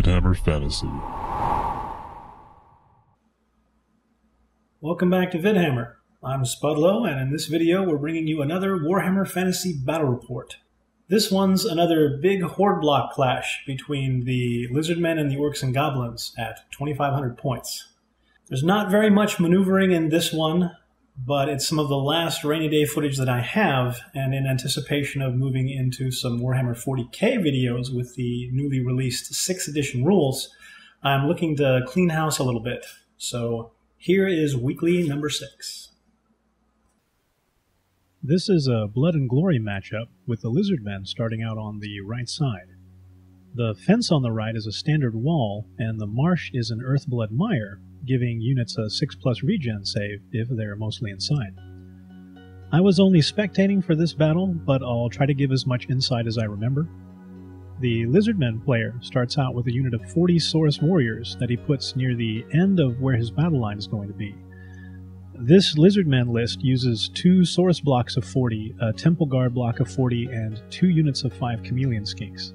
Vidhammer Fantasy. Welcome back to Vidhammer. I'm Spudlow, and in this video we're bringing you another Warhammer Fantasy Battle Report. This one's another big horde block clash between the Lizardmen and the Orcs and Goblins at 2,500 points. There's not very much maneuvering in this one, but it's some of the last rainy day footage that I have, and in anticipation of moving into some Warhammer 40k videos with the newly released 6th edition rules, I'm looking to clean house a little bit. So here is weekly number 6. This is a Blood and Glory matchup with the Lizardmen starting out on the right side. The fence on the right is a standard wall, and the marsh is an Earthblood Mire, giving units a 6+ regen save if they're mostly inside. I was only spectating for this battle, but I'll try to give as much insight as I remember. The Lizardmen player starts out with a unit of 40 Saurus warriors that he puts near the end of where his battle line is going to be. This Lizardmen list uses 2 Saurus blocks of 40, a Temple Guard block of 40, and 2 units of 5 Chameleon Skinks.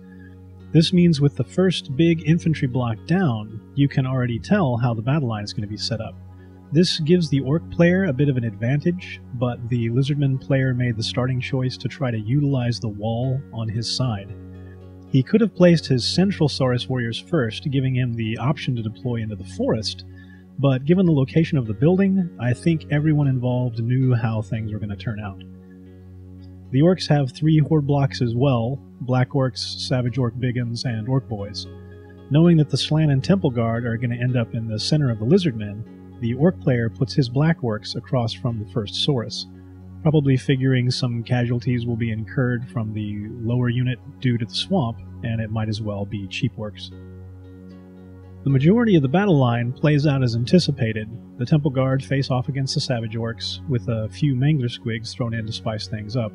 This means with the first big infantry block down, you can already tell how the battle line is going to be set up. This gives the Orc player a bit of an advantage, but the Lizardman player made the starting choice to try to utilize the wall on his side. He could have placed his central Saurus warriors first, giving him the option to deploy into the forest, but given the location of the building, I think everyone involved knew how things were going to turn out. The Orcs have 3 horde blocks as well, Black Orcs, Savage Orc Biggins, and Orc Boys. Knowing that the Slann and Temple Guard are going to end up in the center of the Lizardmen, the Orc player puts his Black Orcs across from the first Saurus, probably figuring some casualties will be incurred from the lower unit due to the swamp, and it might as well be cheap Orcs. The majority of the battle line plays out as anticipated. The Temple Guard face off against the Savage Orcs, with a few Mangler Squigs thrown in to spice things up.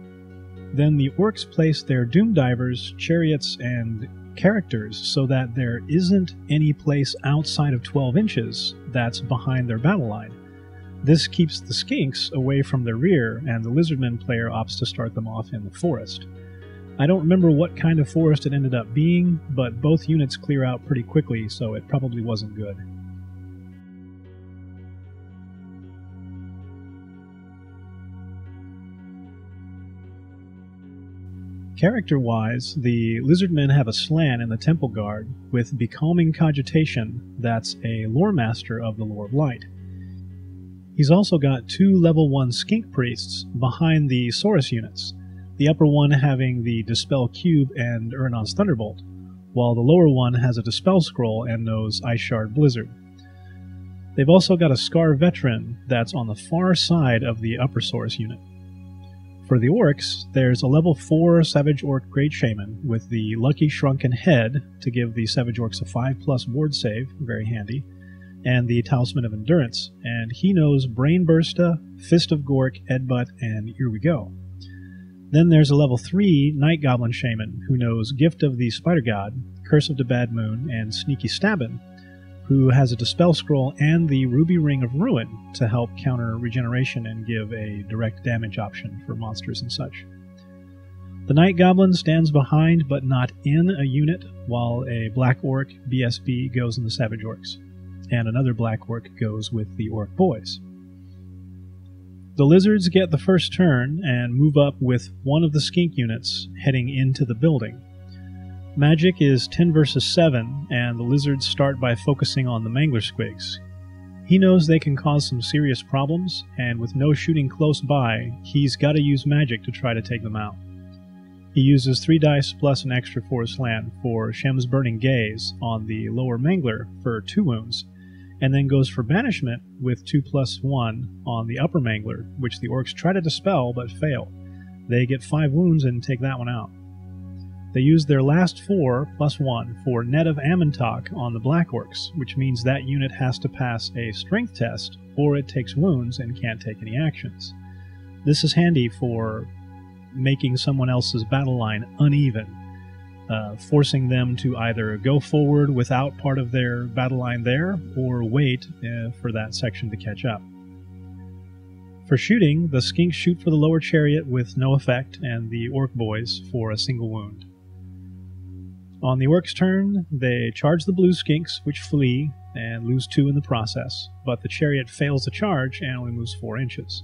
Then the Orcs place their Doom Divers, Chariots, and Characters so that there isn't any place outside of 12 inches that's behind their battle line. This keeps the Skinks away from their rear, and the Lizardmen player opts to start them off in the forest. I don't remember what kind of forest it ended up being, but both units clear out pretty quickly, so it probably wasn't good. Character-wise, the Lizardmen have a Slann in the Temple Guard with Becalming Cogitation that's a Lore Master of the Lore of Light. He's also got 2 level 1 Skink Priests behind the Saurus units, the upper one having the Dispel Cube and Urnon's Thunderbolt, while the lower one has a Dispel Scroll and knows Ice Shard Blizzard. They've also got a Scar Veteran that's on the far side of the upper Saurus unit. For the Orcs, there's a level 4 Savage Orc Great Shaman with the Lucky Shrunken Head to give the Savage Orcs a 5+ ward save, very handy, and the Talisman of Endurance, and he knows Brain Bursta, Fist of Gork, Headbutt, and here we go. Then there's a level 3 Night Goblin Shaman who knows Gift of the Spider God, Curse of the Bad Moon, and Sneaky Stabbin', who has a Dispel Scroll and the Ruby Ring of Ruin to help counter regeneration and give a direct damage option for monsters and such. The Night Goblin stands behind but not in a unit, while a Black Orc BSB goes in the Savage Orcs, and another Black Orc goes with the Orc Boys. The Lizards get the first turn and move up with one of the Skink units heading into the building. Magic is 10 versus 7, and the Lizards start by focusing on the Mangler Squigs. He knows they can cause some serious problems, and with no shooting close by, he's got to use magic to try to take them out. He uses 3 dice plus an extra Forest Land for Shem's Burning Gaze on the lower Mangler for 2 wounds, and then goes for Banishment with 2+1 on the upper Mangler, which the Orcs try to dispel but fail. They get 5 wounds and take that one out. They use their last 4+1 for Net of Amontok on the Black Orcs, which means that unit has to pass a strength test or it takes wounds and can't take any actions. This is handy for making someone else's battle line uneven, forcing them to either go forward without part of their battle line there or wait for that section to catch up. For shooting, the Skinks shoot for the lower chariot with no effect, and the Orc Boys for a single wound. On the Orcs' turn, they charge the blue skinks, which flee and lose 2 in the process, but the chariot fails to charge and only moves 4 inches.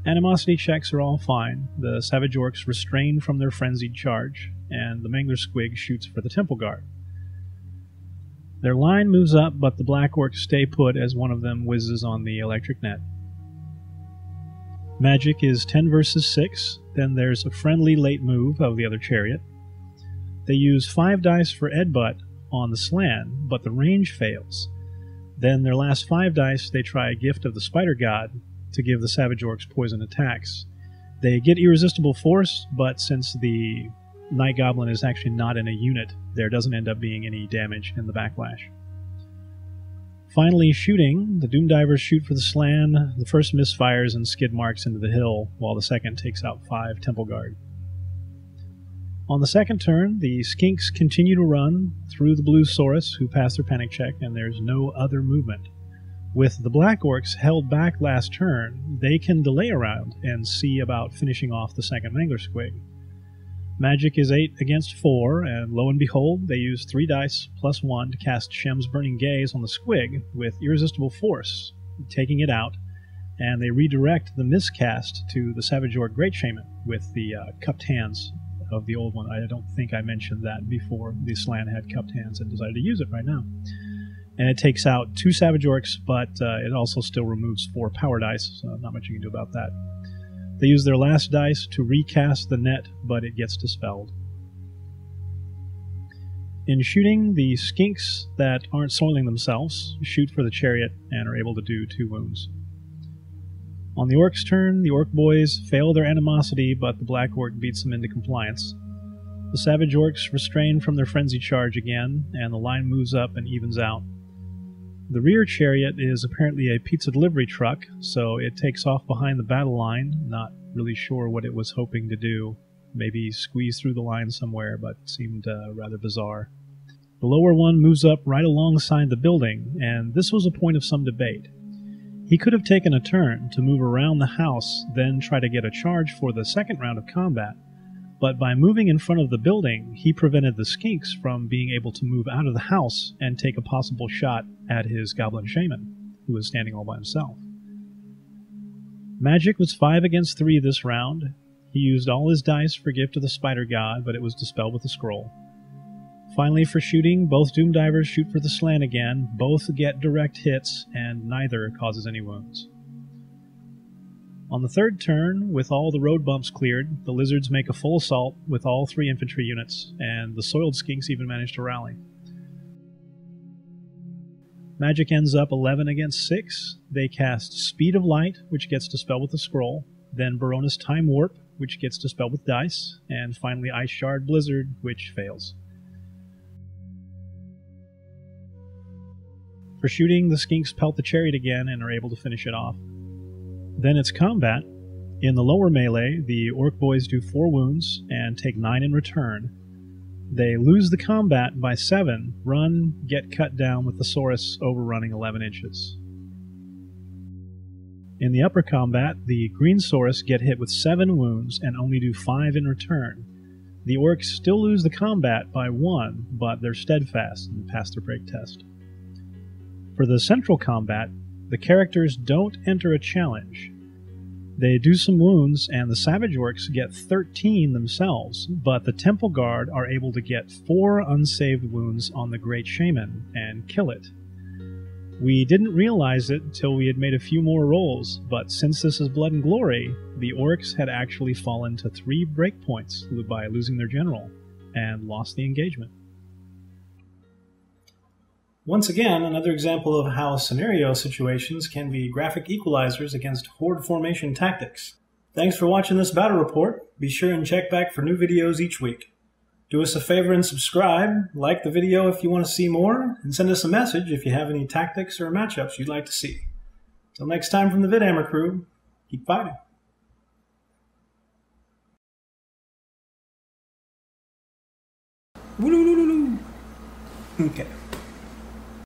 Animosity checks are all fine. The Savage Orcs restrain from their frenzied charge, and the Mangler Squig shoots for the Temple Guard. Their line moves up, but the Black Orcs stay put as one of them whizzes on the electric net. Magic is 10 versus 6, then there's a friendly late move of the other chariot. They use 5 dice for Edbutt on the slan, but the range fails. Then their last 5 dice they try a gift of the Spider God to give the Savage Orcs poison attacks. They get Irresistible Force, but since the Night Goblin is actually not in a unit, there doesn't end up being any damage in the backlash. Finally, shooting, the Doomdivers shoot for the slan. The first misfires and skid marks into the hill, while the second takes out 5 Temple Guard. On the second turn, the Skinks continue to run through the Blue Saurus, who pass their panic check, and there's no other movement. With the Black Orcs held back last turn, they can delay around and see about finishing off the second Mangler Squig. Magic is 8 against 4, and lo and behold, they use 3 dice plus 1 to cast Shem's Burning Gaze on the Squig with Irresistible Force, taking it out, and they redirect the miscast to the Savage Orc Great Shaman with the cupped hands of the old one. I don't think I mentioned that before. The slan had cupped hands and decided to use it right now. And it takes out 2 Savage Orcs, but it also still removes 4 power dice, so not much you can do about that. They use their last dice to recast the net, but it gets dispelled. In shooting, the Skinks that aren't soiling themselves shoot for the chariot and are able to do 2 wounds. On the Orcs' turn, the Orc boys fail their animosity, but the Black Orc beats them into compliance. The Savage Orcs restrain from their frenzy charge again, and the line moves up and evens out. The rear chariot is apparently a pizza delivery truck, so it takes off behind the battle line, not really sure what it was hoping to do. Maybe squeeze through the line somewhere, but seemed rather bizarre. The lower one moves up right alongside the building, and this was a point of some debate. He could have taken a turn to move around the house, then try to get a charge for the second round of combat, but by moving in front of the building, he prevented the Skinks from being able to move out of the house and take a possible shot at his Goblin Shaman, who was standing all by himself. Magic was 5 against 3 this round. He used all his dice for Gift of the Spider God, but it was dispelled with a scroll. Finally, for shooting, both Doomdivers shoot for the slan again, both get direct hits, and neither causes any wounds. On the third turn, with all the road bumps cleared, the Lizards make a full assault with all 3 infantry units, and the soiled Skinks even manage to rally. Magic ends up 11 against 6. They cast Speed of Light, which gets dispelled with a scroll, then Barona's Time Warp, which gets dispelled with dice, and finally Ice Shard Blizzard, which fails. For shooting, the Skinks pelt the chariot again and are able to finish it off. Then it's combat. In the lower melee, the Orc boys do 4 wounds and take 9 in return. They lose the combat by 7, run, get cut down with the Saurus overrunning 11 inches. In the upper combat, the Green Saurus get hit with 7 wounds and only do 5 in return. The Orcs still lose the combat by 1, but they're steadfast and pass their break test. For the central combat, the characters don't enter a challenge. They do some wounds, and the Savage Orcs get 13 themselves, but the Temple Guard are able to get 4 unsaved wounds on the Great Shaman and kill it. We didn't realize it until we had made a few more rolls, but since this is Blood and Glory, the Orcs had actually fallen to 3 breakpoints by losing their general, and lost the engagement. Once again, another example of how scenario situations can be graphic equalizers against horde formation tactics. Thanks for watching this battle report. Be sure and check back for new videos each week. Do us a favor and subscribe, like the video if you want to see more, and send us a message if you have any tactics or matchups you'd like to see. Till next time from the Vidhammer crew, keep fighting. Okay.